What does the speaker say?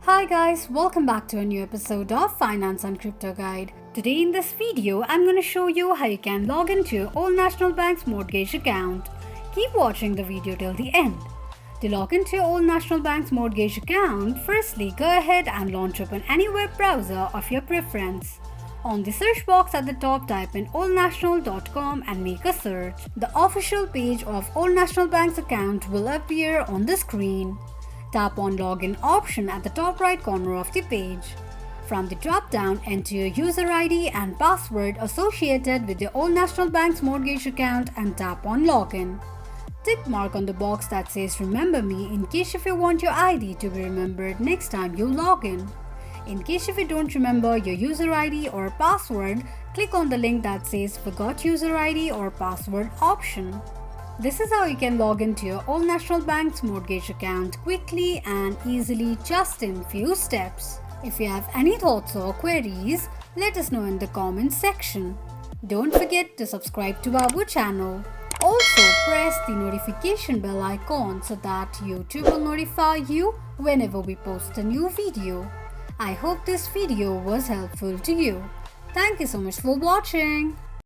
Hi guys, welcome back to a new episode of Finance and Crypto Guide. Today in this video, I'm going to show you how you can log into your Old National Bank's mortgage account. Keep watching the video till the end. To log into your Old National Bank's mortgage account, firstly go ahead and launch open any web browser of your preference. On the search box at the top, type in oldnational.com and make a search. The official page of Old National Bank's account will appear on the screen. Tap on Login option at the top right corner of the page. From the drop-down, enter your user ID and password associated with your Old National Bank's mortgage account and tap on Login. Tick mark on the box that says Remember Me in case if you want your ID to be remembered next time you log in. In case if you don't remember your user ID or password, click on the link that says Forgot User ID or Password option. This is how you can log into your Old National Bank's mortgage account quickly and easily just in few steps. If you have any thoughts or queries, let us know in the comments section. Don't forget to subscribe to our channel. Also press the notification bell icon so that YouTube will notify you whenever we post a new video. I hope this video was helpful to you. Thank you so much for watching.